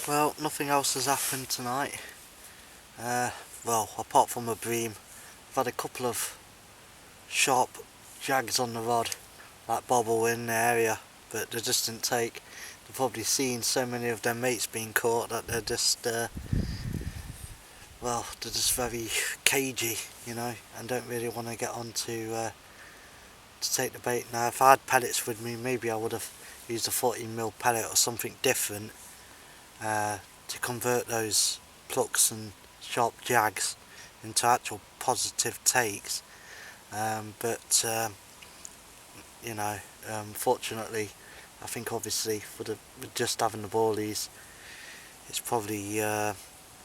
Well, nothing else has happened tonight. Well, apart from a bream, I've had a couple of sharp jags on the rod, like Barbel in the area, but they just didn't take. They've probably seen so many of their mates being caught that they're just, well, they're just very cagey, and don't really want to get on to take the bait. Now, if I had pellets with me, maybe I would have used a 14mm pellet or something different to convert those plucks and sharp jags into actual positive takes, but fortunately, I think obviously with just having the boilies, it's probably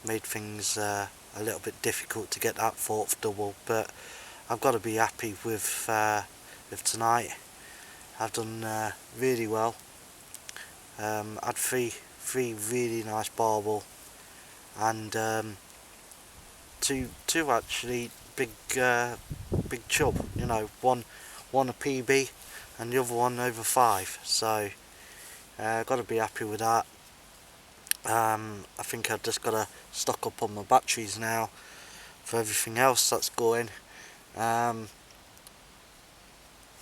made things a little bit difficult to get that fourth double. But I've got to be happy with tonight. I've done really well. Had three really nice barbel and two actually big chub. One a PB and the other one over 5. So got to be happy with that. I think I've just got to stock up on my batteries now for everything else that's going. My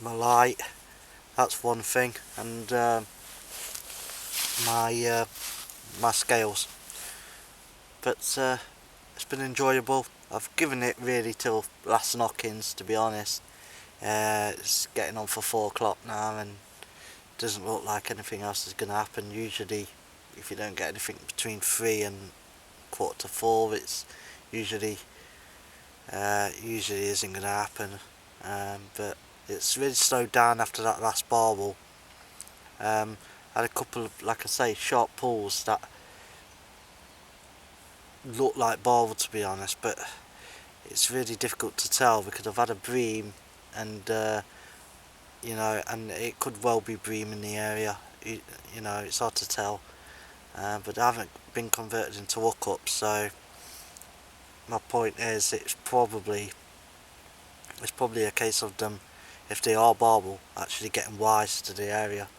light, that's one thing, and my scales. But it's been enjoyable. I've given it really till last knockings, to be honest. It's getting on for 4 o'clock now and doesn't look like anything else is going to happen. Usually if you don't get anything between 3 and 3:45, it's usually isn't going to happen. But it's really slowed down after that last barbel. I had a couple of, like I say, sharp pulls that look like barbel, to be honest, but it's really difficult to tell because I've had a bream and and it could well be bream in the area. It's hard to tell, but I haven't been converted into hookups, so my point is it's probably a case of them, if they are barbel, actually getting wise to the area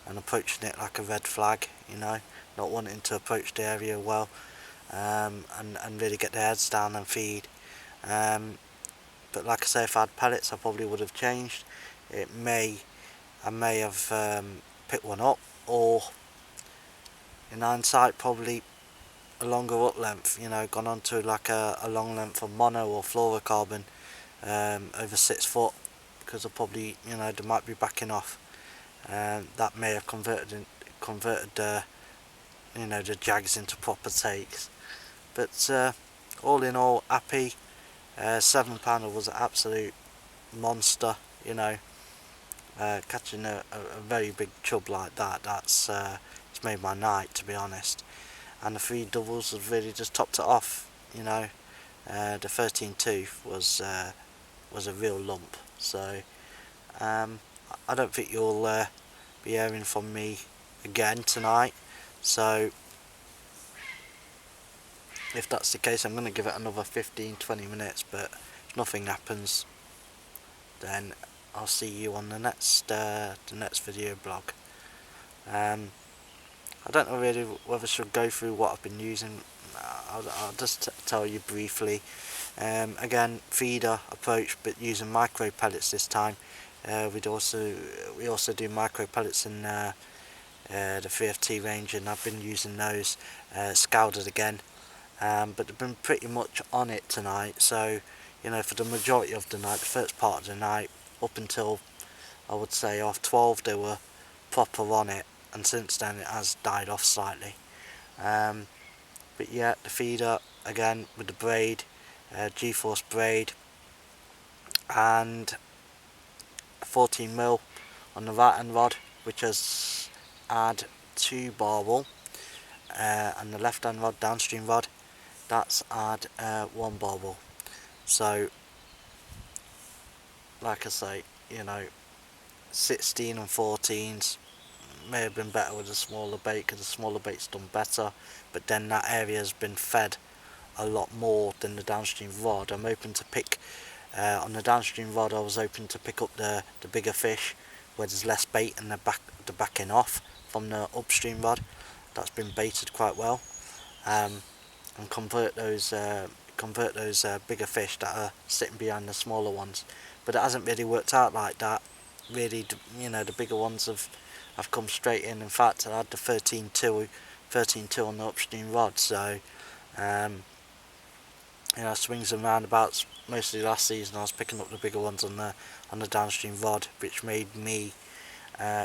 and approaching it like a red flag, not wanting to approach the area well, and really get their heads down and feed. But like I say, if I had pellets, I probably would have changed. I may have picked one up, or in hindsight probably a longer hook length, gone on to like a long length of mono or fluorocarbon over 6 foot, because I probably, they might be backing off. That may have converted the jags into proper takes. But all in all, happy. 7-pounder was an absolute monster. Catching a very big chub like that's it's made my night, to be honest. And the 3 doubles have really just topped it off. The 13 tooth was a real lump. So I don't think you'll be hearing from me again tonight. So if that's the case, I'm going to give it another 15-20 minutes, but if nothing happens, then I'll see you on the next video blog. I don't know really whether I should go through what I've been using. I'll just tell you briefly. Again, feeder approach, but using micro pellets this time. We also do micro pellets in the 3FT range, and I've been using those scalded again. But they've been pretty much on it tonight, so for the majority of the night, the first part of the night, up until I would say half 12, they were proper on it, and since then it has died off slightly. But yeah, the feeder again with the braid, G-force braid, and 14mm on the right hand rod, which has had 2 barbel, and the left hand rod, downstream rod, that's had 1 barbel. So like I say, 16 and 14s may have been better with a smaller bait, because the smaller bait's done better, but then that area has been fed a lot more than the downstream rod. I'm open to pick on the downstream rod. I was open to pick up the bigger fish where there's less bait, and the backing off from the upstream rod, that's been baited quite well. and convert those bigger fish that are sitting behind the smaller ones. But it hasn't really worked out like that. Really, you know, the bigger ones have come straight in. In fact, I had the 13.2 on the upstream rod. So, you know, swings and roundabouts. Mostly last season, I was picking up the bigger ones on the downstream rod, which made me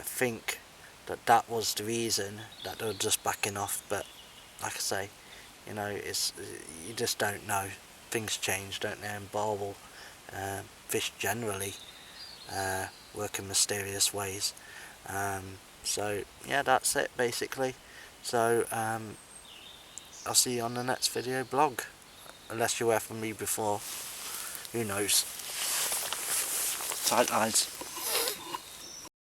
think that was the reason that they were just backing off. But like I say, you know, you just don't know. Things change, don't they? In Barbel, fish generally work in mysterious ways. So yeah, that's it basically. So I'll see you on the next video blog, unless you heard from me before. Who knows? Tight lines.